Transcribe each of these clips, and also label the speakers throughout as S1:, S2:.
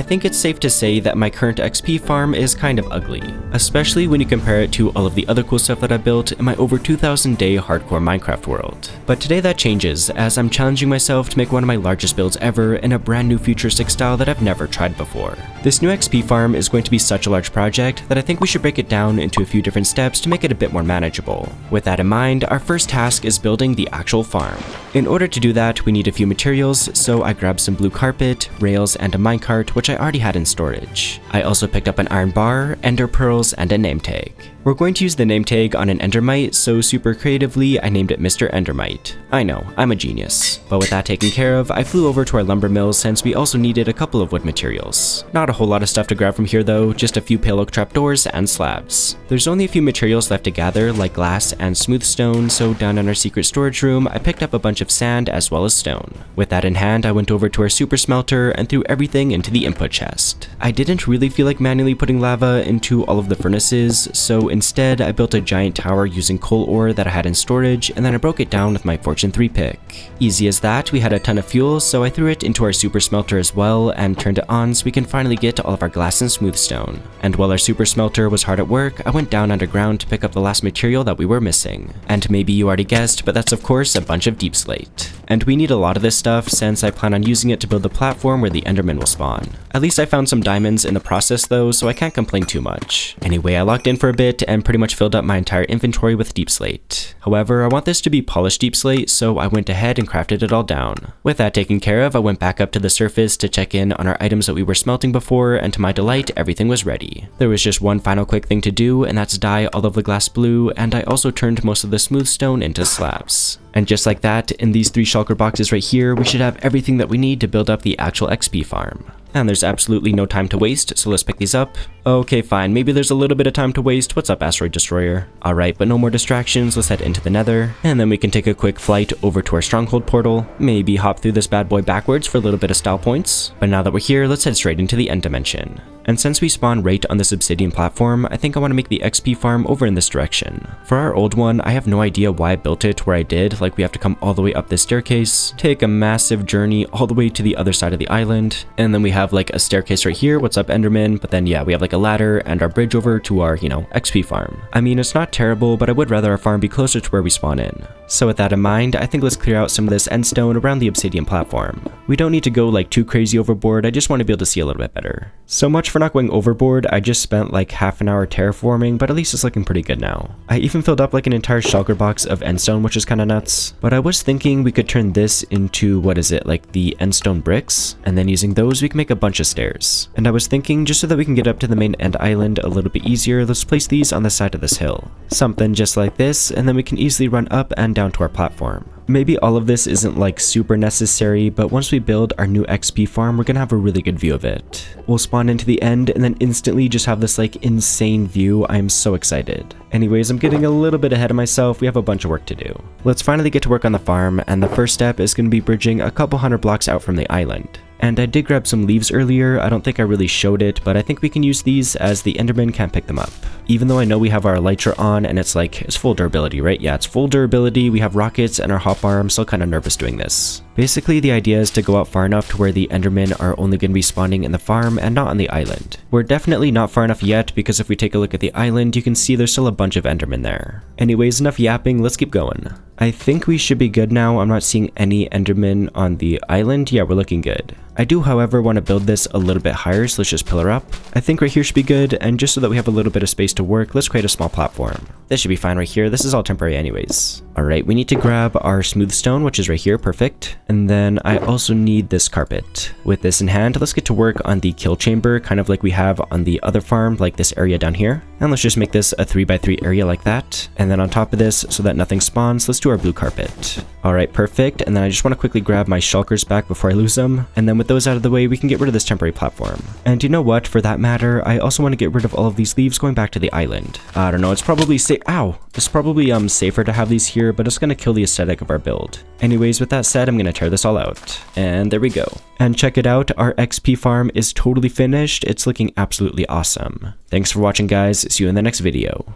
S1: think it's safe to say that my current XP farm is kind of ugly, especially when you compare it to all of the other cool stuff that I built in my over 2,000 day hardcore Minecraft world. But today that changes, as I'm challenging myself to make one of my largest builds ever in a brand new futuristic style that I've never tried before. This new XP farm is going to be such a large project that I think we should break it down into a few different steps to make it a bit more manageable. With that in mind, our first task is building the actual farm. In order to do that, we need a few materials, so I grabbed some blue carpet, rails, and a minecart, which I already had in storage. I also picked up an iron bar, ender pearls, and a name tag. We're going to use the name tag on an endermite, so super creatively, I named it Mr. Endermite. I know, I'm a genius. But with that taken care of, I flew over to our lumber mill since we also needed a couple of wood materials. Not a whole lot of stuff to grab from here though, just a few pale oak trapdoors and slabs. There's only a few materials left to gather, like glass and smooth stone, so down in our secret storage room, I picked up a bunch of sand as well as stone. With that in hand, I went over to our super smelter and threw everything into the input chest. I didn't really feel like manually putting lava into all of the furnaces, so instead, I built a giant tower using coal ore that I had in storage, and then I broke it down with my Fortune 3 pick. Easy as that, we had a ton of fuel, so I threw it into our super smelter as well and turned it on so we can finally get all of our glass and smooth stone. And while our super smelter was hard at work, I went down underground to pick up the last material that we were missing. And maybe you already guessed, but that's of course a bunch of deep slate. And we need a lot of this stuff since I plan on using it to build the platform where the Enderman will spawn. At least I found some diamonds in the process though, so I can't complain too much. Anyway, I logged in for a bit and pretty much filled up my entire inventory with deep slate. However, I want this to be polished deep slate, so I went ahead and crafted it all down. With that taken care of, I went back up to the surface to check in on our items that we were smelting before, and to my delight, everything was ready. There was just one final quick thing to do, and that's dye all of the glass blue, and I also turned most of the smooth stone into slabs. And just like that, in these 3 shulker boxes right here, we should have everything that we need to build up the actual XP farm. And there's absolutely no time to waste, so let's pick these up. Okay, fine, maybe there's a little bit of time to waste. What's up, Asteroid Destroyer? Alright, but no more distractions, let's head into the nether. And then we can take a quick flight over to our stronghold portal. Maybe hop through this bad boy backwards for a little bit of style points. But now that we're here, let's head straight into the end dimension. And since we spawn right on this obsidian platform, I think I want to make the XP farm over in this direction. For our old one, I have no idea why I built it where I did, like we have to come all the way up this staircase, take a massive journey all the way to the other side of the island, and then we have like a staircase right here, what's up Enderman, but then yeah, we have like a ladder and our bridge over to our, XP farm. I mean, it's not terrible, but I would rather our farm be closer to where we spawn in. So with that in mind, I think let's clear out some of this end stone around the obsidian platform. We don't need to go like too crazy overboard, I just want to be able to see a little bit better. So much for not going overboard, I just spent like half an hour terraforming, but at least it's looking pretty good now. I even filled up like an entire shulker box of endstone, which is kind of nuts. But I was thinking we could turn this into, like the endstone bricks, and then using those we can make a bunch of stairs. And I was thinking, just so that we can get up to the main end island a little bit easier, let's place these on the side of this hill. Something just like this, and then we can easily run up and down to our platform. Maybe all of this isn't like super necessary, but once we build our new XP farm, we're gonna have a really good view of it. We'll spawn into the end and then instantly just have this like insane view. I am so excited. Anyways, I'm getting a little bit ahead of myself. We have a bunch of work to do. Let's finally get to work on the farm, and the first step is gonna be bridging a couple hundred blocks out from the island. And I did grab some leaves earlier. I don't think I really showed it, but I think we can use these as the Enderman can't pick them up. Even though I know we have our elytra on and it's full durability, right? Yeah, it's full durability. We have rockets and our hotbar. I'm still kind of nervous doing this. Basically, the idea is to go out far enough to where the Endermen are only going to be spawning in the farm and not on the island. We're definitely not far enough yet, because if we take a look at the island, you can see there's still a bunch of Endermen there. Anyways, enough yapping, let's keep going. I think we should be good now. I'm not seeing any Endermen on the island. Yeah, we're looking good. I do, however, want to build this a little bit higher, so let's just pillar up. I think right here should be good, and just so that we have a little bit of space to work, let's create a small platform. This should be fine right here. This is all temporary anyways. Alright, we need to grab our smooth stone, which is right here, perfect. And then I also need this carpet. With this in hand, let's get to work on the kill chamber, kind of like we have on the other farm, like this area down here. And let's just make this a 3x3 area like that. And then on top of this, so that nothing spawns, let's do our blue carpet. Alright, perfect. And then I just want to quickly grab my shulkers back before I lose them. And then with those out of the way, we can get rid of this temporary platform. And you know what, for that matter, I also want to get rid of all of these leaves going back to the island. I don't know, it's probably it's probably safer to have these here, but it's gonna kill the aesthetic of our build. Anyways, with that said, I'm gonna tear this all out. And there we go. And check it out, our XP farm is totally finished. It's looking absolutely awesome. Thanks for watching, guys. See you in the next video.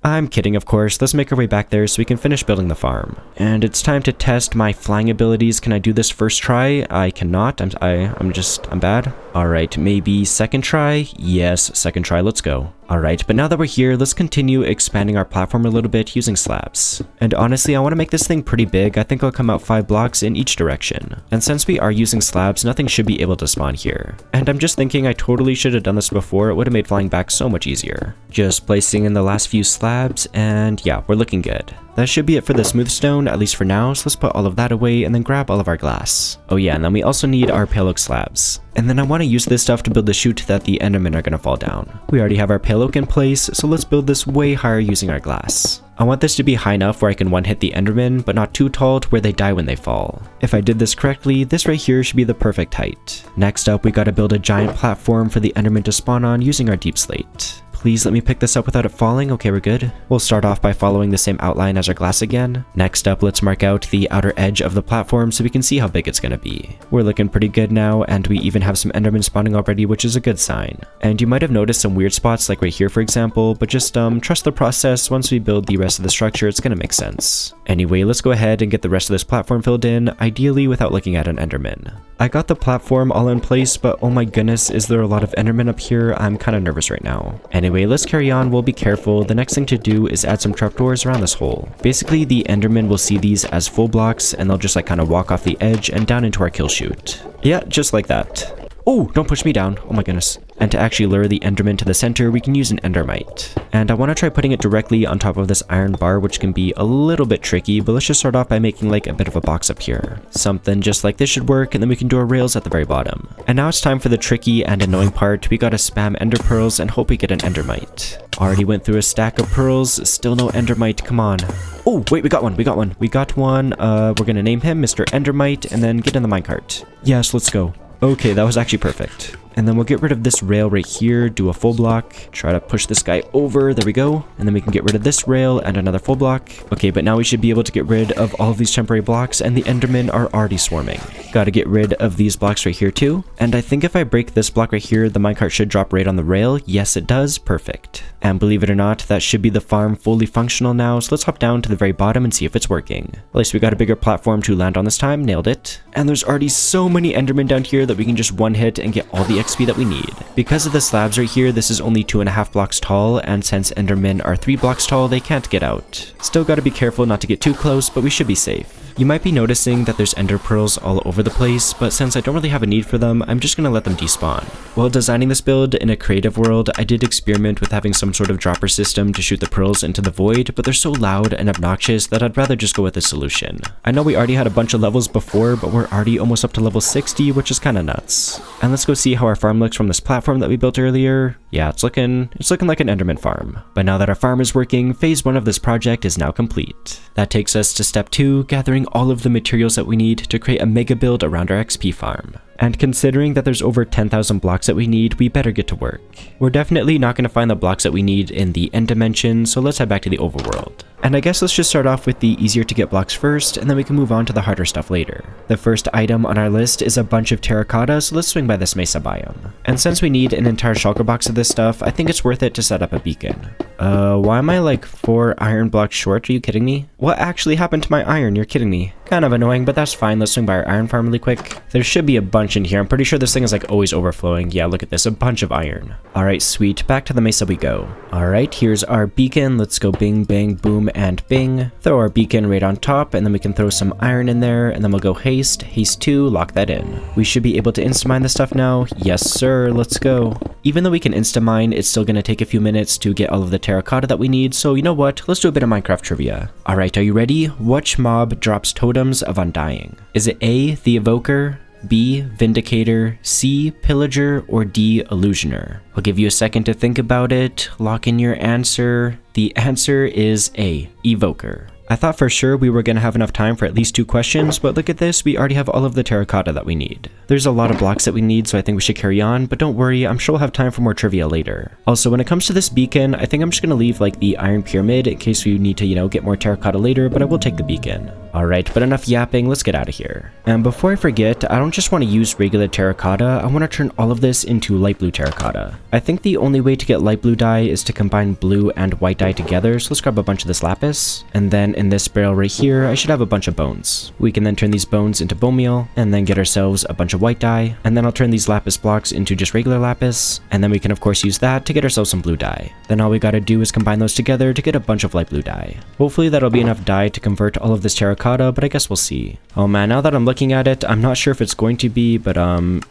S1: I'm kidding, of course. Let's make our way back there so we can finish building the farm. And it's time to test my flying abilities. Can I do this first try? I cannot. I'm bad. All right, maybe second try? Yes, second try. Let's go. Alright, but now that we're here, let's continue expanding our platform a little bit using slabs. And honestly, I want to make this thing pretty big. I think I'll come out 5 blocks in each direction. And since we are using slabs, nothing should be able to spawn here. And I'm just thinking I totally should have done this before. It would have made flying back so much easier. Just placing in the last few slabs, and yeah, we're looking good. That should be it for the smooth stone, at least for now, so let's put all of that away and then grab all of our glass. Oh yeah, and then we also need our pale oak slabs. And then I want to use this stuff to build the chute that the endermen are going to fall down. We already have our pale oak in place, so let's build this way higher using our glass. I want this to be high enough where I can one-hit the endermen, but not too tall to where they die when they fall. If I did this correctly, this right here should be the perfect height. Next up, we gotta build a giant platform for the endermen to spawn on using our deep slate. Please let me pick this up without it falling. Okay, we're good. We'll start off by following the same outline as our glass again. Next up, let's mark out the outer edge of the platform so we can see how big it's gonna be. We're looking pretty good now, and we even have some endermen spawning already, which is a good sign. And you might have noticed some weird spots like right here, for example, but just trust the process. Once we build the rest of the structure, it's gonna make sense. Anyway, let's go ahead and get the rest of this platform filled in, ideally without looking at an enderman. I got the platform all in place, but oh my goodness, is there a lot of endermen up here? I'm kind of nervous right now. Anyway, let's carry on. We'll be careful. The next thing to do is add some trapdoors around this hole. Basically, the endermen will see these as full blocks, and they'll just like kind of walk off the edge and down into our kill chute. Yeah, just like that. Oh, don't push me down. Oh my goodness. And to actually lure the enderman to the center, we can use an endermite. And I want to try putting it directly on top of this iron bar, which can be a little bit tricky, but let's just start off by making like a bit of a box up here. Something just like this should work, and then we can do our rails at the very bottom. And now it's time for the tricky and annoying part. We gotta spam ender pearls and hope we get an endermite. Already went through a stack of pearls, still no endermite, come on. Oh, wait, we got one. We're gonna name him Mr. Endermite, and then get in the minecart. Yes, let's go. Okay, that was actually perfect. And then we'll get rid of this rail right here, do a full block, try to push this guy over, there we go. And then we can get rid of this rail and another full block. Okay, but now we should be able to get rid of all of these temporary blocks, and the endermen are already swarming. Gotta get rid of these blocks right here too. And I think if I break this block right here, the minecart should drop right on the rail. Yes, it does. Perfect. And believe it or not, that should be the farm fully functional now, so let's hop down to the very bottom and see if it's working. At least we got a bigger platform to land on this time, nailed it. And there's already so many endermen down here that we can just one hit and get all the XP that we need. Because of the slabs right here, this is only 2.5 blocks tall, and since endermen are 3 blocks tall, they can't get out. Still gotta be careful not to get too close, but we should be safe. You might be noticing that there's ender pearls all over the place, but since I don't really have a need for them, I'm just gonna let them despawn. While designing this build in a creative world, I did experiment with having some sort of dropper system to shoot the pearls into the void, but they're so loud and obnoxious that I'd rather just go with this solution. I know we already had a bunch of levels before, but we're already almost up to level 60, which is kinda nuts. And let's go see how our farm looks from this platform that we built earlier. Yeah, it's looking like an enderman farm. But now that our farm is working, phase 1 of this project is now complete. That takes us to step 2, gathering all of the materials that we need to create a mega build around our XP farm. And considering that there's over 10,000 blocks that we need, we better get to work. We're definitely not going to find the blocks that we need in the end dimension, so let's head back to the overworld. And I guess let's just start off with the easier to get blocks first, and then we can move on to the harder stuff later. The first item on our list is a bunch of terracotta, so let's swing by this mesa biome. And since we need an entire shulker box of this stuff, I think it's worth it to set up a beacon. Why am I like 4 iron blocks short? Are you kidding me? What actually happened to my iron? You're kidding me. Kind of annoying, but that's fine. Let's swing by our iron farm really quick. There should be a bunch in here. I'm pretty sure this thing is like always overflowing. Yeah, look at this, a bunch of iron. All right, sweet. Back to the mesa we go. All right, here's our beacon. Let's go bing, bang, boom, and bing. Throw our beacon right on top, and then we can throw some iron in there, and then we'll go haste 2, lock that in. We should be able to insta-mine this stuff now. Yes, sir. Let's go. Even though we can insta-mine, it's still going to take a few minutes to get all of the terracotta that we need, so you know what? Let's do a bit of Minecraft trivia. All right, are you ready? Which mob drops totems of undying? Is it A, the Evoker, B, Vindicator, C, Pillager, or D, Illusioner? I'll give you a second to think about it. Lock in your answer. The answer is A, Evoker. I thought for sure we were going to have enough time for at least 2 questions, but look at this, we already have all of the terracotta that we need. There's a lot of blocks that we need, so I think we should carry on, but don't worry, I'm sure we'll have time for more trivia later. Also, when it comes to this beacon, I think I'm just going to leave like the iron pyramid in case we need to, get more terracotta later, but I will take the beacon. Alright, but enough yapping, let's get out of here. And before I forget, I don't just want to use regular terracotta, I want to turn all of this into light blue terracotta. I think the only way to get light blue dye is to combine blue and white dye together, so let's grab a bunch of this lapis. And then in this barrel right here, I should have a bunch of bones. We can then turn these bones into bone meal, and then get ourselves a bunch of white dye, and then I'll turn these lapis blocks into just regular lapis, and then we can of course use that to get ourselves some blue dye. Then all we gotta do is combine those together to get a bunch of light blue dye. Hopefully that'll be enough dye to convert all of this terracotta, but I guess we'll see. Oh man, now that I'm looking at it, I'm not sure if it's going to be, but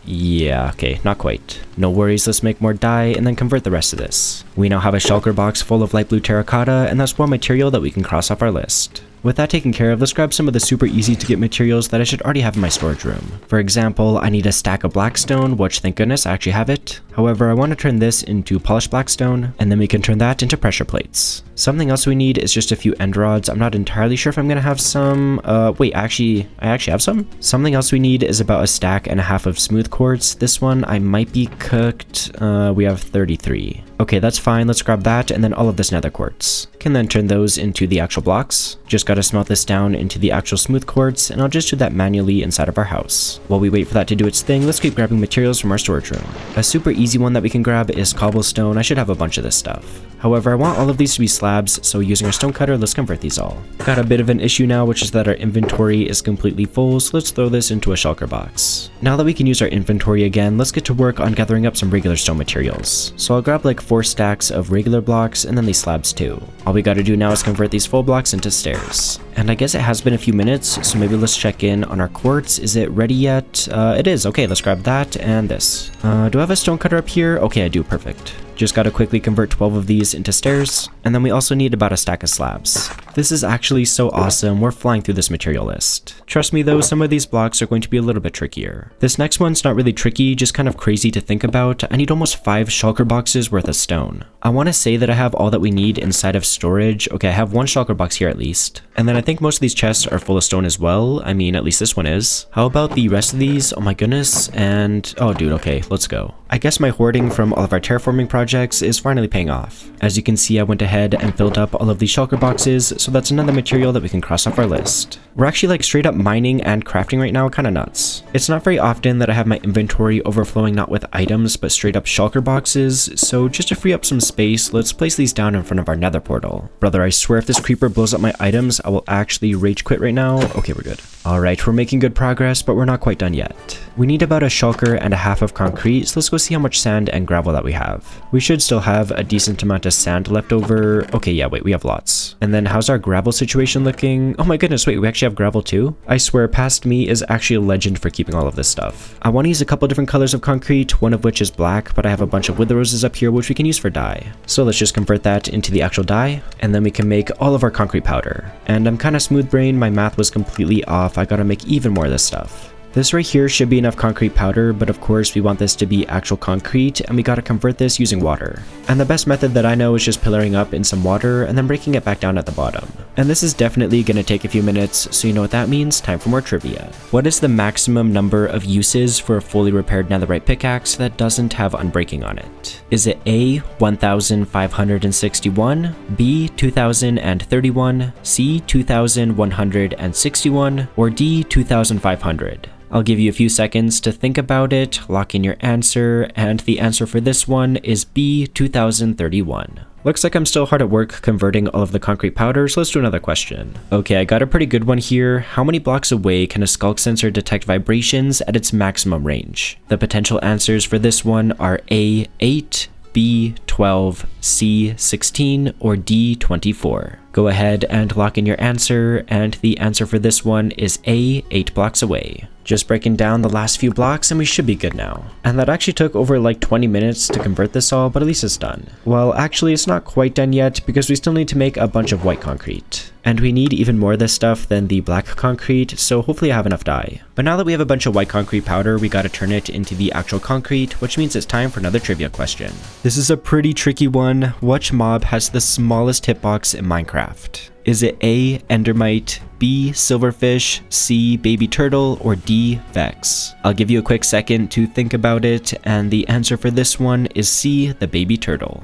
S1: yeah, okay, not quite. No worries, let's make more dye and then convert the rest of this. We now have a shulker box full of light blue terracotta, and that's one material that we can cross off our list. With that taken care of, let's grab some of the super easy to get materials that I should already have in my storage room. For example, I need a stack of blackstone, which thank goodness I actually have it. However, I want to turn this into polished blackstone, and then we can turn that into pressure plates. Something else we need is just a few end rods. I'm not entirely sure if I'm gonna have some, wait, I actually have some? Something else we need is about a stack and a half of smooth quartz. This one I might be cooked. We have 33. Okay, that's fine, let's grab that, and then all of this nether quartz. Can then turn those into the actual blocks. Just gotta smelt this down into the actual smooth quartz, and I'll just do that manually inside of our house. While we wait for that to do its thing, let's keep grabbing materials from our storage room. A super easy one that we can grab is cobblestone. I should have a bunch of this stuff. However, I want all of these to be slabs, so using our stone cutter, let's convert these all. Got a bit of an issue now, which is that our inventory is completely full, so let's throw this into a shulker box. Now that we can use our inventory again, let's get to work on gathering up some regular stone materials. So I'll grab like 4 stacks of regular blocks and then these slabs too. All we gotta do now is convert these full blocks into stairs. And I guess it has been a few minutes, so maybe let's check in on our quartz. Is it ready yet? It is. Okay, let's grab that and this. Do I have a stone cutter up here? Okay, I do. Perfect. Just gotta quickly convert 12 of these into stairs, and then we also need about a stack of slabs. This is actually so awesome, we're flying through this material list. Trust me though, some of these blocks are going to be a little bit trickier. This next one's not really tricky, just kind of crazy to think about. I need almost 5 shulker boxes worth of stone. I want to say that I have all that we need inside of storage. Okay, I have 1 shulker box here at least. And then I think most of these chests are full of stone as well. I mean, at least this one is. How about the rest of these? Oh my goodness. And, oh dude, okay, let's go. I guess my hoarding from all of our terraforming projects is finally paying off. As you can see, I went ahead and filled up all of these shulker boxes, so that's another material that we can cross off our list. We're actually like straight up mining and crafting right now, kinda nuts. It's not very often that I have my inventory overflowing not with items, but straight up shulker boxes, so just to free up some space, let's place these down in front of our nether portal. Brother, I swear if this creeper blows up my items, I will actually rage quit right now. Okay, we're good. Alright, we're making good progress, but we're not quite done yet. We need about a shulker and a half of concrete, so let's go see how much sand and gravel that we have. We should still have a decent amount of sand left over. Okay, yeah, wait, we have lots. And then how's our gravel situation looking? Oh my goodness, wait, we actually have gravel too? I swear, past me is actually a legend for keeping all of this stuff. I want to use a couple different colors of concrete, one of which is black, but I have a bunch of wither roses up here which we can use for dye. So let's just convert that into the actual dye, and then we can make all of our concrete powder. And I'm kind of smooth brain, my math was completely off, I gotta make even more of this stuff. This right here should be enough concrete powder, but of course we want this to be actual concrete, and we gotta convert this using water. And the best method that I know is just pillaring up in some water and then breaking it back down at the bottom. And this is definitely gonna take a few minutes, so you know what that means, time for more trivia. What is the maximum number of uses for a fully repaired netherite pickaxe that doesn't have unbreaking on it? Is it A, 1561, B, 2031, C, 2161, or D, 2500? I'll give you a few seconds to think about it, lock in your answer, and the answer for this one is B, 2031. Looks like I'm still hard at work converting all of the concrete powder, so let's do another question. Okay, I got a pretty good one here. How many blocks away can a skulk sensor detect vibrations at its maximum range? The potential answers for this one are A, 8, B, 12, C, 16, or D, 24. Go ahead and lock in your answer, and the answer for this one is A, 8 blocks away. Just breaking down the last few blocks and we should be good now. And that actually took over like 20 minutes to convert this all, but at least it's done. Well, actually it's not quite done yet because we still need to make a bunch of white concrete. And we need even more of this stuff than the black concrete, so hopefully I have enough dye. But now that we have a bunch of white concrete powder, we gotta turn it into the actual concrete, which means it's time for another trivia question. This is a pretty tricky one. Which mob has the smallest hitbox in Minecraft? Is it A, Endermite, B, Silverfish, C, Baby Turtle, or D, Vex? I'll give you a quick second to think about it, and the answer for this one is C, the Baby Turtle.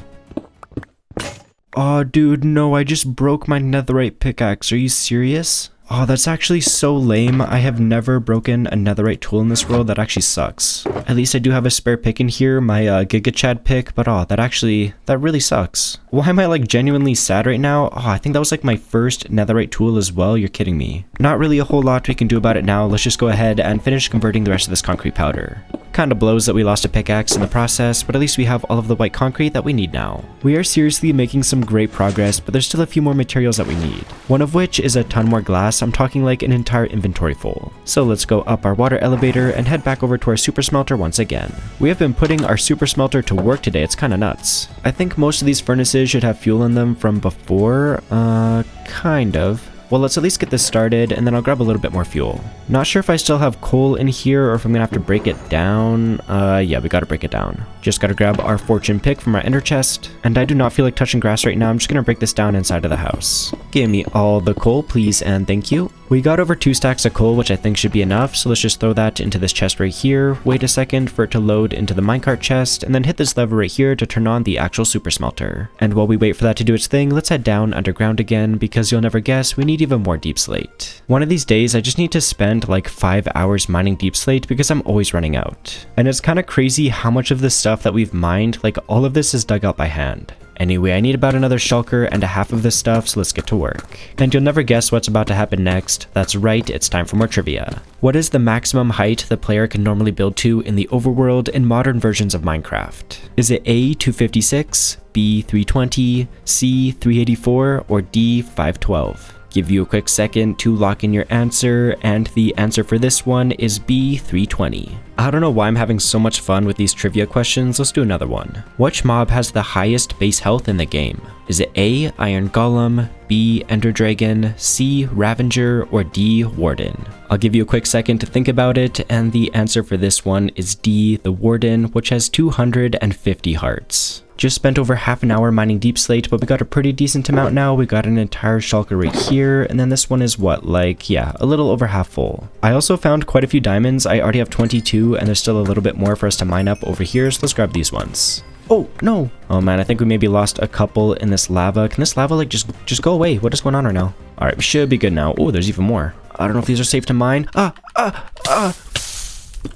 S1: Aw, dude, no, I just broke my netherite pickaxe. Are you serious? Oh, that's actually so lame. I have never broken a netherite tool in this world. That actually sucks. At least I do have a spare pick in here, my Giga Chad pick, but oh, that really sucks. Why am I like genuinely sad right now? Oh, I think that was like my first netherite tool as well. You're kidding me. Not really a whole lot we can do about it now. Let's just go ahead and finish converting the rest of this concrete powder. Kind of blows that we lost a pickaxe in the process, but at least we have all of the white concrete that we need now. We are seriously making some great progress, but there's still a few more materials that we need. One of which is a ton more glass. I'm talking like an entire inventory full. So let's go up our water elevator and head back over to our super smelter once again. We have been putting our super smelter to work today. It's kind of nuts. I think most of these furnaces should have fuel in them from before. Kind of. Well, let's at least get this started, and then I'll grab a little bit more fuel. Not sure if I still have coal in here, or if I'm gonna have to break it down. Yeah, we gotta break it down. Just gotta grab our fortune pick from our ender chest, and I do not feel like touching grass right now. I'm just gonna break this down inside of the house. Give me all the coal, please, and thank you. We got over 2 stacks of coal, which I think should be enough, so let's just throw that into this chest right here, wait a second for it to load into the minecart chest, and then hit this lever right here to turn on the actual super smelter. And while we wait for that to do its thing, let's head down underground again, because you'll never guess, we need even more deep slate. One of these days, I just need to spend like 5 hours mining deep slate because I'm always running out. And it's kind of crazy how much of this stuff that we've mined, like all of this is dug out by hand. Anyway, I need about another shulker and a half of this stuff, so let's get to work. And you'll never guess what's about to happen next. That's right, it's time for more trivia. What is the maximum height the player can normally build to in the overworld in modern versions of Minecraft? Is it A, 256, B, 320, C, 384, or D, 512? Give you a quick second to lock in your answer, and the answer for this one is B, 320. I don't know why I'm having so much fun with these trivia questions. Let's do another one. Which mob has the highest base health in the game? Is it A, Iron Golem, B, Ender Dragon, C, Ravager, or D, Warden? I'll give you a quick second to think about it, and the answer for this one is D, the Warden, which has 250 hearts. Just spent over half an hour mining deep slate, but we got a pretty decent amount now. We got an entire shulker right here, and then this one is what, like, yeah, a little over half full. I also found quite a few diamonds. I already have 22, and there's still a little bit more for us to mine up over here, so let's grab these ones. Oh, no. Oh man, I think we maybe lost a couple in this lava. Can this lava, like, just go away? What is going on right now? Alright, we should be good now. Oh, there's even more. I don't know if these are safe to mine.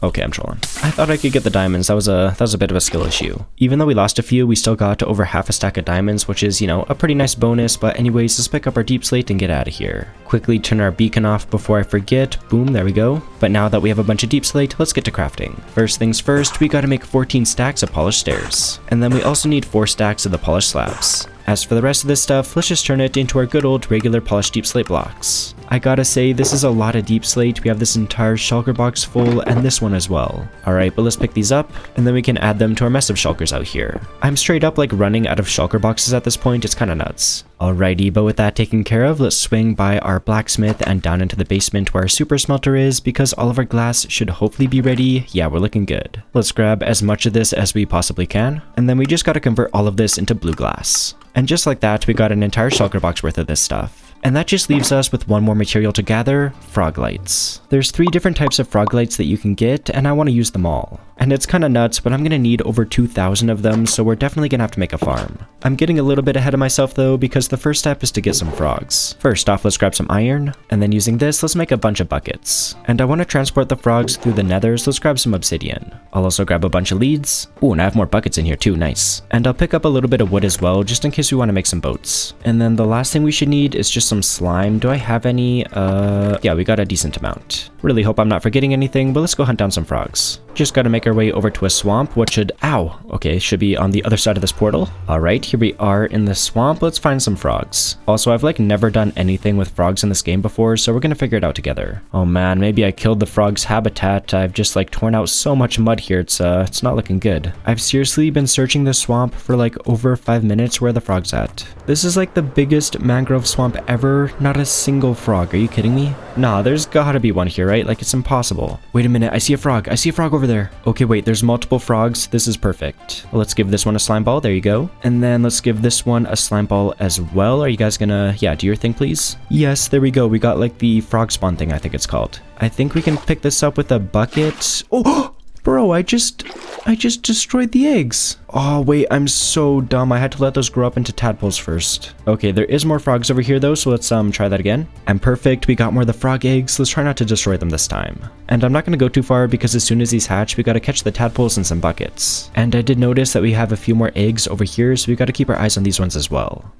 S1: Okay, I'm trolling. I thought I could get the diamonds. That was a bit of a skill issue. Even though we lost a few, we still got to over half a stack of diamonds, which is, you know, a pretty nice bonus. But anyways, let's pick up our deep slate and get out of here. Quickly turn our beacon off before I forget. Boom, there we go. But now that we have a bunch of deep slate, let's get to crafting. First things first, we gotta make 14 stacks of polished stairs. And then we also need 4 stacks of the polished slabs. As for the rest of this stuff, let's just turn it into our good old regular polished deep slate blocks. I gotta say, this is a lot of deep slate. We have this entire shulker box full, and this one as well. Alright, but let's pick these up, and then we can add them to our mess of shulkers out here. I'm straight up like running out of shulker boxes at this point. It's kinda nuts. Alrighty, but with that taken care of, let's swing by our blacksmith and down into the basement where our super smelter is, because all of our glass should hopefully be ready. Yeah, we're looking good. Let's grab as much of this as we possibly can, and then we just gotta convert all of this into blue glass. And just like that, we got an entire shulker box worth of this stuff. And that just leaves us with one more material to gather, frog lights. There's 3 different types of frog lights that you can get, and I want to use them all. And it's kind of nuts, but I'm going to need over 2,000 of them, so we're definitely going to have to make a farm. I'm getting a little bit ahead of myself though, because the first step is to get some frogs. First off, let's grab some iron, and then using this, let's make a bunch of buckets. And I want to transport the frogs through the nether, so let's grab some obsidian. I'll also grab a bunch of leads. Ooh, and I have more buckets in here too, nice. And I'll pick up a little bit of wood as well, just in case we want to make some boats. And then the last thing we should need is just some slime. Do I have any? Yeah, we got a decent amount. Really hope I'm not forgetting anything, but let's go hunt down some frogs. Just gotta make our way over to a swamp, which should, ow, okay, should be on the other side of this portal. Alright, here we are in the swamp. Let's find some frogs. Also, I've like never done anything with frogs in this game before, so we're gonna figure it out together. Oh man, maybe I killed the frog's habitat. I've just like torn out so much mud here. It's not looking good. I've seriously been searching this swamp for like over 5 minutes. Where are the frogs at? This is like the biggest mangrove swamp ever. Not a single frog. Are you kidding me? Nah, there's gotta be one here, right? Like, it's impossible. Wait a minute, I see a frog. I see a frog over there. Okay, wait, there's multiple frogs. This is perfect. Well, let's give this one a slime ball. There you go. And then let's give this one a slime ball as well. Are you guys gonna, yeah, do your thing, please? Yes, there we go. We got like the frog spawn thing, I think it's called. I think we can pick this up with a bucket. Oh! Bro, I just destroyed the eggs. Oh, wait, I'm so dumb. I had to let those grow up into tadpoles first. Okay, there is more frogs over here though, so let's try that again. And perfect, we got more of the frog eggs. Let's try not to destroy them this time. And I'm not going to go too far because as soon as these hatch, we got to catch the tadpoles in some buckets. And I did notice that we have a few more eggs over here, so we got to keep our eyes on these ones as well.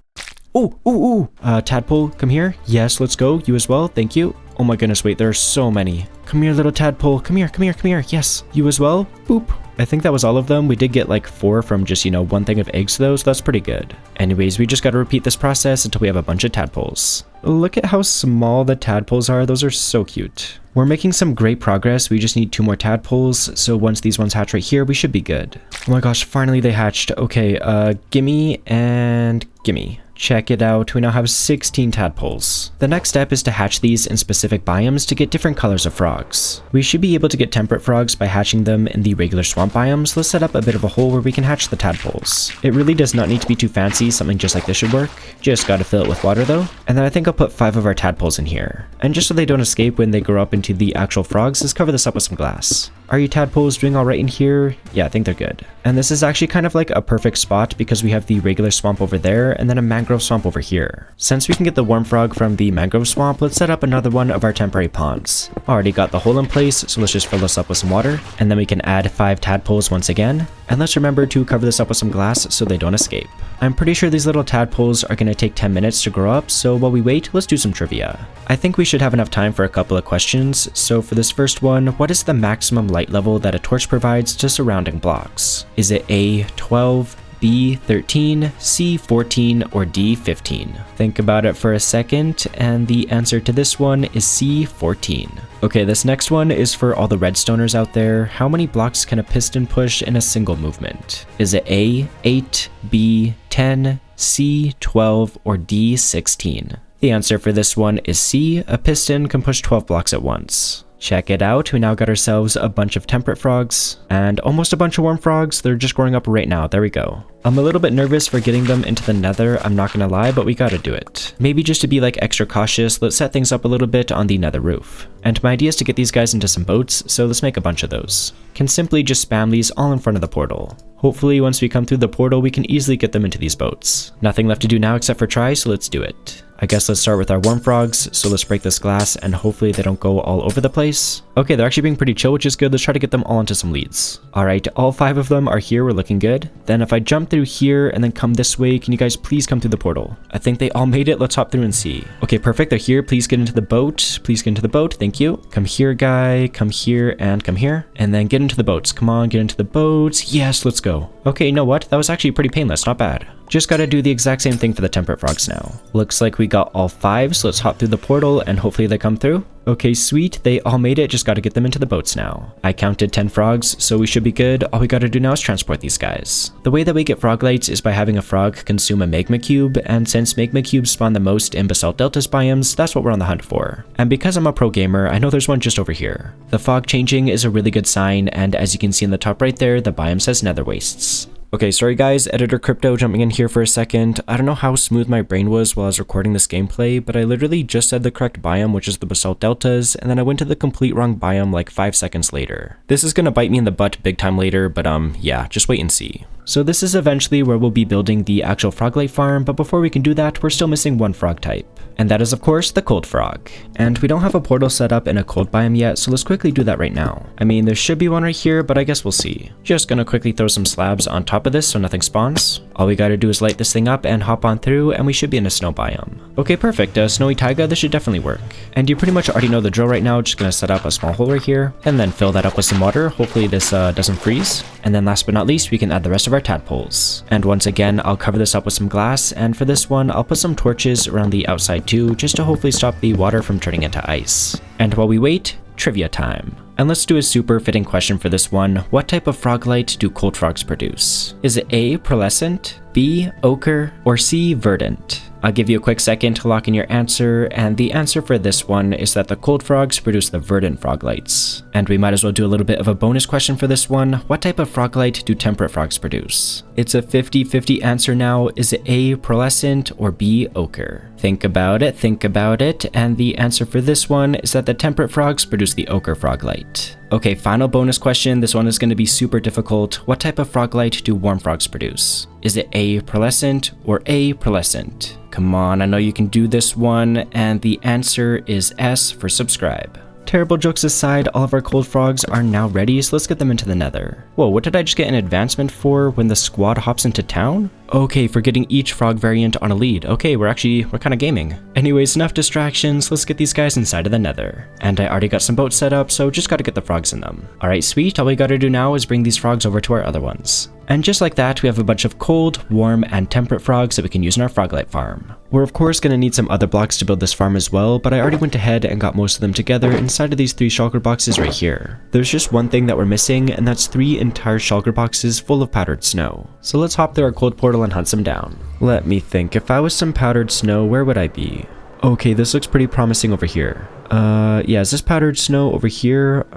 S1: Oh, tadpole, come here. Yes, let's go. You as well. Thank you. Oh my goodness, wait, there are so many. Come here, little tadpole. Come here. Yes, you as well. Boop. I think that was all of them. We did get like 4 from just, one thing of eggs though, so that's pretty good. Anyways, we just got to repeat this process until we have a bunch of tadpoles. Look at how small the tadpoles are. Those are so cute. We're making some great progress. We just need 2 more tadpoles, so once these ones hatch right here, we should be good. Oh my gosh, finally they hatched. Okay, gimme and gimme. Check it out, we now have 16 tadpoles. The next step is to hatch these in specific biomes to get different colors of frogs. We should be able to get temperate frogs by hatching them in the regular swamp biomes. Let's set up a bit of a hole where we can hatch the tadpoles. It really does not need to be too fancy, something just like this should work. Just gotta fill it with water though. And then I think I'll put 5 of our tadpoles in here. And just so they don't escape when they grow up into the actual frogs, let's cover this up with some glass. Are you tadpoles doing alright in here? Yeah, I think they're good. And this is actually kind of like a perfect spot because we have the regular swamp over there and then a mangrove swamp over here. Since we can get the worm frog from the mangrove swamp, let's set up another one of our temporary ponds. Already got the hole in place, so let's just fill this up with some water, and then we can add 5 tadpoles once again. And let's remember to cover this up with some glass so they don't escape. I'm pretty sure these little tadpoles are going to take 10 minutes to grow up, so while we wait, let's do some trivia. I think we should have enough time for a couple of questions, so for this first one, what is the maximum light level that a torch provides to surrounding blocks? Is it A, 12, B, 13, C, 14, or D, 15? Think about it for a second, and the answer to this one is C, 14. Okay, this next one is for all the redstoners out there. How many blocks can a piston push in a single movement? Is it A, 8, B, 10, C, 12, or D, 16? The answer for this one is C, a piston can push 12 blocks at once. Check it out, we now got ourselves a bunch of temperate frogs and almost a bunch of worm frogs. They're just growing up right now. There we go. I'm a little bit nervous for getting them into the nether, I'm not gonna lie, but we gotta do it. Maybe just to be like extra cautious, let's set things up a little bit on the nether roof. And my idea is to get these guys into some boats, so let's make a bunch of those. Can simply just spam these all in front of the portal. Hopefully once we come through the portal, we can easily get them into these boats. Nothing left to do now except for try, so let's do it. I guess let's start with our worm frogs, so let's break this glass and hopefully they don't go all over the place. Okay, they're actually being pretty chill, which is good. Let's try to get them all into some leads. Alright, all 5 of them are here, we're looking good. Then if I jump through here and then come this way, can you guys please come through the portal? I think they all made it, let's hop through and see. Okay, perfect, they're here, please get into the boat. Please get into the boat, thank you. Come here, guy, come here, and come here. And then get into the boats, come on, get into the boats. Yes, let's go. Okay, you know what? That was actually pretty painless, not bad. Just gotta do the exact same thing for the temperate frogs now. Looks like we got all 5, so let's hop through the portal and hopefully they come through. Okay, sweet, they all made it, just gotta get them into the boats now. I counted 10 frogs, so we should be good. All we gotta do now is transport these guys. The way that we get frog lights is by having a frog consume a magma cube, and since magma cubes spawn the most in basalt deltas biomes, that's what we're on the hunt for. And because I'm a pro gamer, I know there's one just over here. The fog changing is a really good sign, and as you can see in the top right there, the biome says nether wastes. Okay, sorry guys, Editor Crypto jumping in here for a second. I don't know how smooth my brain was while I was recording this gameplay, but I literally just said the correct biome, which is the basalt deltas, and then I went to the complete wrong biome like 5 seconds later. This is gonna bite me in the butt big time later, but yeah, just wait and see. So this is eventually where we'll be building the actual froglight farm, but before we can do that, we're still missing one frog type. And that is of course the cold frog. And we don't have a portal set up in a cold biome yet, so let's quickly do that right now. I mean, there should be one right here, but I guess we'll see. Just gonna quickly throw some slabs on top of this so nothing spawns. All we gotta do is light this thing up and hop on through, and we should be in a snow biome. Okay, perfect, snowy taiga, this should definitely work. And you pretty much already know the drill right now, just gonna set up a small hole right here, and then fill that up with some water. Hopefully this doesn't freeze. And then last but not least, we can add the rest of our tadpoles. And once again, I'll cover this up with some glass, and for this one, I'll put some torches around the outside too, just to hopefully stop the water from turning into ice. And while we wait, trivia time. And let's do a super fitting question for this one. What type of frog light do cold frogs produce? Is it A, pearlescent, B, ochre, or C, verdant? I'll give you a quick second to lock in your answer, and the answer for this one is that the cold frogs produce the verdant frog lights. And we might as well do a little bit of a bonus question for this one. What type of froglight do temperate frogs produce? It's a 50-50 answer now. Is it A, pearlescent, or B, ochre? Think about it, and the answer for this one is that the temperate frogs produce the ochre froglight. Okay, final bonus question. This one is going to be super difficult. What type of froglight do warm frogs produce? Is it A, pearlescent, or A, pearlescent? Come on, I know you can do this one, and the answer is S for subscribe. Terrible jokes aside, all of our cold frogs are now ready, so let's get them into the nether. Whoa, what did I just get an advancement for when the squad hops into town? Okay, for getting each frog variant on a lead. Okay, we're kind of gaming. Anyways, enough distractions, let's get these guys inside of the nether. And I already got some boats set up, so just gotta get the frogs in them. Alright, sweet, all we gotta do now is bring these frogs over to our other ones. And just like that, we have a bunch of cold, warm, and temperate frogs that we can use in our froglight farm. We're of course going to need some other blocks to build this farm as well, but I already went ahead and got most of them together inside of these 3 shulker boxes right here. There's just one thing that we're missing, and that's 3 entire shulker boxes full of powdered snow. So let's hop through our cold portal and hunt some down. Let me think, if I was some powdered snow, where would I be? Okay, this looks pretty promising over here. Yeah, is this powdered snow over here?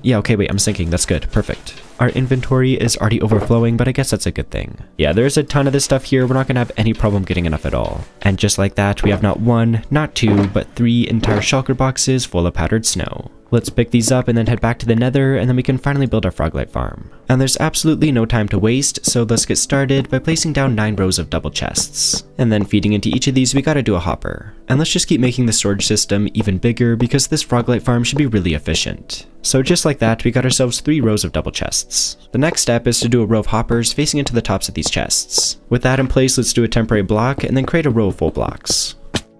S1: Yeah, okay, wait, I'm sinking. That's good. Perfect. Our inventory is already overflowing, but I guess that's a good thing. Yeah, there's a ton of this stuff here. We're not gonna have any problem getting enough at all. And just like that, we have not 1, not 2, but 3 entire shulker boxes full of powdered snow. Let's pick these up and then head back to the nether, and then we can finally build our froglight farm. And there's absolutely no time to waste, so let's get started by placing down 9 rows of double chests. And then feeding into each of these, we gotta do a hopper. And let's just keep making the storage system even bigger because this froglight farm should be really efficient. So just like that, we got ourselves 3 rows of double chests. The next step is to do a row of hoppers facing into the tops of these chests. With that in place, let's do a temporary block and then create a row of full blocks.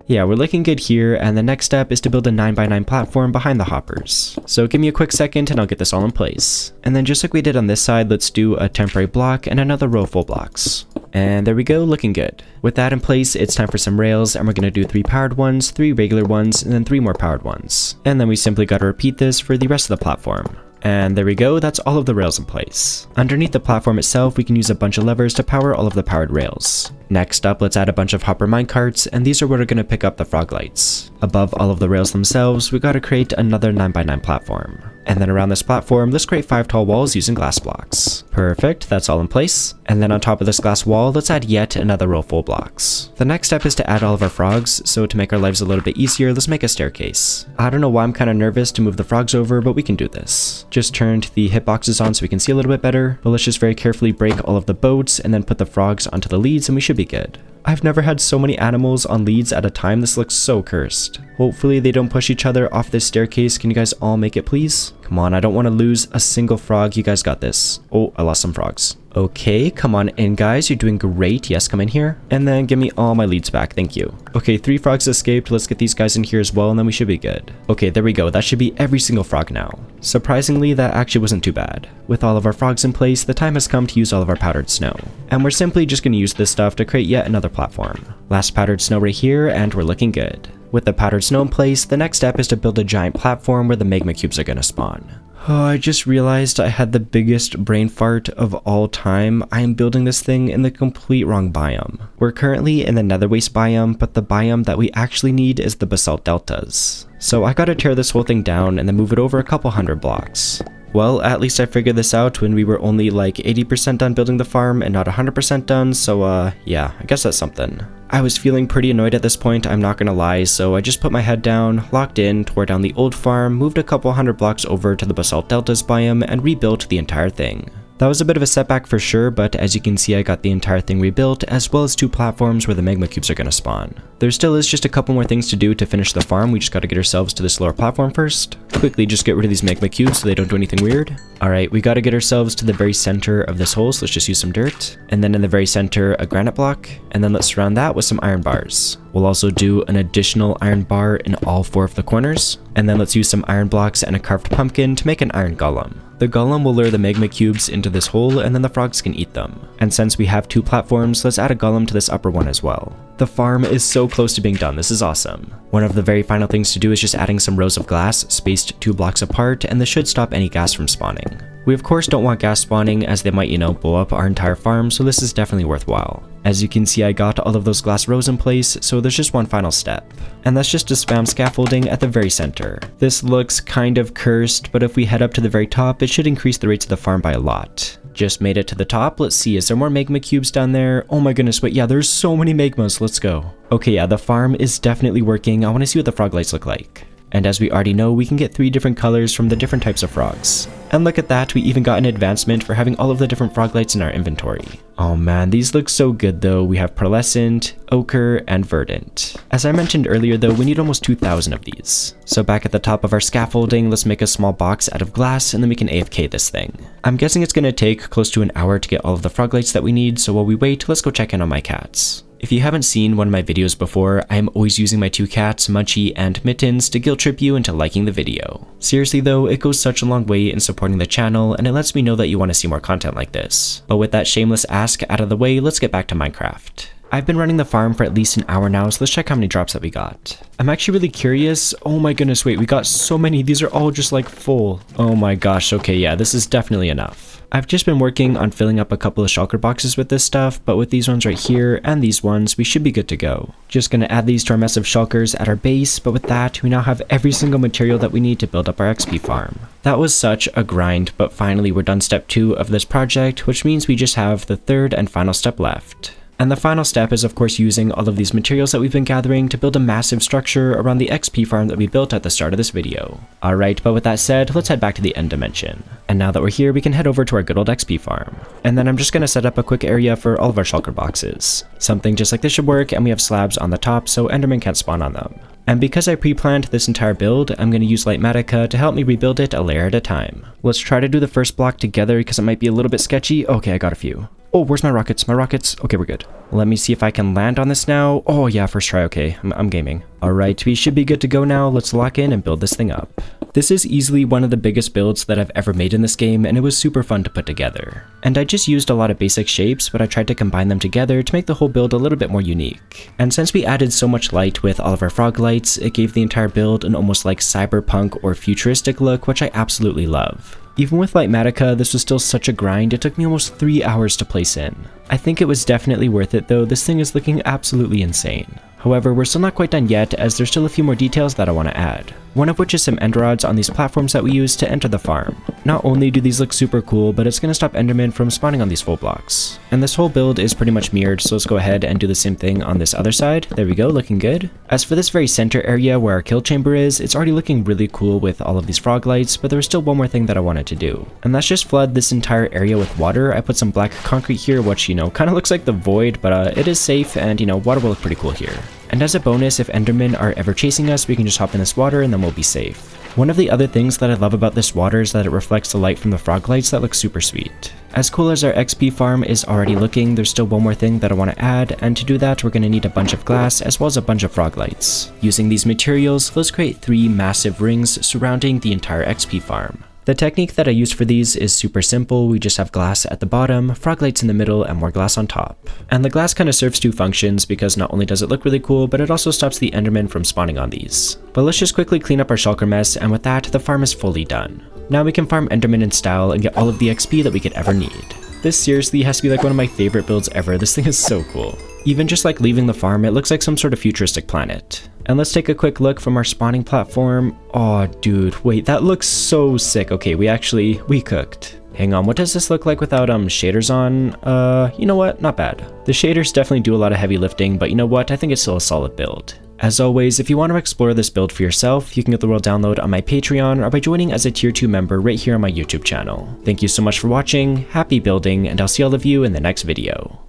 S1: Yeah, we're looking good here, and the next step is to build a 9x9 platform behind the hoppers. So give me a quick second and I'll get this all in place. And then just like we did on this side, let's do a temporary block and another row of full blocks. And there we go, looking good. With that in place, it's time for some rails, and we're going to do 3 powered ones, 3 regular ones, and then 3 more powered ones. And then we simply got to repeat this for the rest of the platform. And there we go, that's all of the rails in place. Underneath the platform itself, we can use a bunch of levers to power all of the powered rails. Next up, let's add a bunch of hopper minecarts, and these are where we're going to pick up the froglights. Above all of the rails themselves, we gotta create another 9x9 platform. And then around this platform, let's create 5 tall walls using glass blocks. Perfect, that's all in place. And then on top of this glass wall, let's add yet another row of full blocks. The next step is to add all of our frogs, so to make our lives a little bit easier, let's make a staircase. I don't know why I'm kind of nervous to move the frogs over, but we can do this. Just turned the hitboxes on so we can see a little bit better, but let's just very carefully break all of the boats and then put the frogs onto the leads and we should be good. I've never had so many animals on leads at a time. This looks so cursed. Hopefully they don't push each other off this staircase. Can you guys all make it, please? Come on, I don't want to lose a single frog. You guys got this. Oh, I lost some frogs. Okay, come on in, guys. You're doing great. Yes, come in here. And then give me all my leads back. Thank you. Okay, 3 frogs escaped. Let's get these guys in here as well, and then we should be good. Okay, there we go. That should be every single frog now. Surprisingly, that actually wasn't too bad. With all of our frogs in place, the time has come to use all of our powdered snow. And we're simply just going to use this stuff to create yet another platform. Last powdered snow right here, and we're looking good. With the powdered snow in place, the next step is to build a giant platform where the magma cubes are going to spawn. Oh, I just realized I had the biggest brain fart of all time. I am building this thing in the complete wrong biome. We're currently in the nether waste biome, but the biome that we actually need is the basalt deltas. So I gotta tear this whole thing down and then move it over a couple hundred blocks. Well, at least I figured this out when we were only like 80% done building the farm and not 100% done, so yeah, I guess that's something. I was feeling pretty annoyed at this point, I'm not gonna lie, so I just put my head down, locked in, tore down the old farm, moved a couple hundred blocks over to the basalt deltas biome, and rebuilt the entire thing. That was a bit of a setback for sure, but as you can see, I got the entire thing rebuilt, as well as 2 platforms where the magma cubes are gonna spawn. There still is just a couple more things to do to finish the farm. We just gotta get ourselves to this lower platform first. Quickly just get rid of these magma cubes so they don't do anything weird. Alright, we gotta get ourselves to the very center of this hole, so let's just use some dirt. And then in the very center, a granite block. And then let's surround that with some iron bars. We'll also do an additional iron bar in all 4 of the corners. And then let's use some iron blocks and a carved pumpkin to make an iron golem. The golem will lure the magma cubes into this hole and then the frogs can eat them. And since we have 2 platforms, let's add a golem to this upper one as well. The farm is so close to being done, this is awesome. One of the very final things to do is just adding some rows of glass spaced 2 blocks apart, and this should stop any gas from spawning. We of course don't want gas spawning as they might, blow up our entire farm, so this is definitely worthwhile. As you can see, I got all of those glass rows in place, so there's just one final step. And that's just to spam scaffolding at the very center. This looks kind of cursed, but if we head up to the very top, it should increase the rates of the farm by a lot. Just made it to the top. Let's see, is there more magma cubes down there? Oh my goodness, wait, yeah, there's so many magmas. Let's go. Okay, yeah, the farm is definitely working. I want to see what the frog lights look like. And as we already know, we can get 3 different colors from the different types of frogs. And look at that, we even got an advancement for having all of the different frog lights in our inventory. Oh man, these look so good though. We have pearlescent, ochre, and verdant. As I mentioned earlier though, we need almost 2,000 of these. So back at the top of our scaffolding, let's make a small box out of glass and then we can AFK this thing. I'm guessing it's going to take close to an hour to get all of the frog lights that we need, so while we wait, let's go check in on my cats. If you haven't seen one of my videos before, I am always using my 2 cats, Munchie and Mittens, to guilt trip you into liking the video. Seriously though, it goes such a long way in supporting the channel, and it lets me know that you want to see more content like this. But with that shameless ask out of the way, let's get back to Minecraft. I've been running the farm for at least an hour now, so let's check how many drops that we got. I'm actually really curious. Oh my goodness, wait, we got so many. These are all just like full. Oh my gosh, okay, yeah, this is definitely enough. I've just been working on filling up a couple of shulker boxes with this stuff, but with these ones right here and these ones, we should be good to go. Just gonna add these to our mess of shulkers at our base, but with that, we now have every single material that we need to build up our XP farm. That was such a grind, but finally we're done step 2 of this project, which means we just have the 3rd and final step left. And the final step is of course using all of these materials that we've been gathering to build a massive structure around the XP farm that we built at the start of this video. Alright, but with that said, let's head back to the end dimension. And now that we're here, we can head over to our good old XP farm. And then I'm just going to set up a quick area for all of our shulker boxes. Something just like this should work, and we have slabs on the top so endermen can't spawn on them. And because I pre-planned this entire build, I'm going to use Lightmatica to help me rebuild it a layer at a time. Let's try to do the first block together because it might be a little bit sketchy. Okay, I got a few. Oh, where's my rockets? My rockets? Okay, we're good. Let me see if I can land on this now. Oh yeah, first try. Okay, I'm gaming. Alright, we should be good to go now. Let's lock in and build this thing up. This is easily one of the biggest builds that I've ever made in this game, and it was super fun to put together. And I just used a lot of basic shapes, but I tried to combine them together to make the whole build a little bit more unique. And since we added so much light with all of our frog lights, it gave the entire build an almost like cyberpunk or futuristic look, which I absolutely love. Even with Lightmatica, this was still such a grind. It took me almost 3 hours to place in. I think it was definitely worth it though. This thing is looking absolutely insane. However, we're still not quite done yet, as there's still a few more details that I want to add. One of which is some end rods on these platforms that we use to enter the farm. Not only do these look super cool, but it's going to stop endermen from spawning on these full blocks. And this whole build is pretty much mirrored, so let's go ahead and do the same thing on this other side. There we go, looking good. As for this very center area where our kill chamber is, it's already looking really cool with all of these frog lights, but there was still one more thing that I wanted to do. And that's just flood this entire area with water. I put some black concrete here, which, kind of looks like the void, but it is safe, and water will look pretty cool here. And as a bonus, if endermen are ever chasing us, we can just hop in this water and then we'll be safe. One of the other things that I love about this water is that it reflects the light from the frog lights that look super sweet. As cool as our XP farm is already looking, there's still one more thing that I want to add, and to do that we're going to need a bunch of glass as well as a bunch of frog lights. Using these materials, let's create 3 massive rings surrounding the entire XP farm. The technique that I use for these is super simple. We just have glass at the bottom, frog lights in the middle, and more glass on top. And the glass kind of serves 2 functions because not only does it look really cool, but it also stops the endermen from spawning on these. But let's just quickly clean up our shulker mess, and with that, the farm is fully done. Now we can farm endermen in style and get all of the XP that we could ever need. This seriously has to be like one of my favorite builds ever. This thing is so cool. Even just like leaving the farm, it looks like some sort of futuristic planet. And let's take a quick look from our spawning platform. Oh, dude, wait, that looks so sick. Okay, we cooked. Hang on, what does this look like without shaders on? You know what? Not bad. The shaders definitely do a lot of heavy lifting, but you know what? I think it's still a solid build. As always, if you want to explore this build for yourself, you can get the world download on my Patreon or by joining as a tier 2 member right here on my YouTube channel. Thank you so much for watching, happy building, and I'll see all of you in the next video.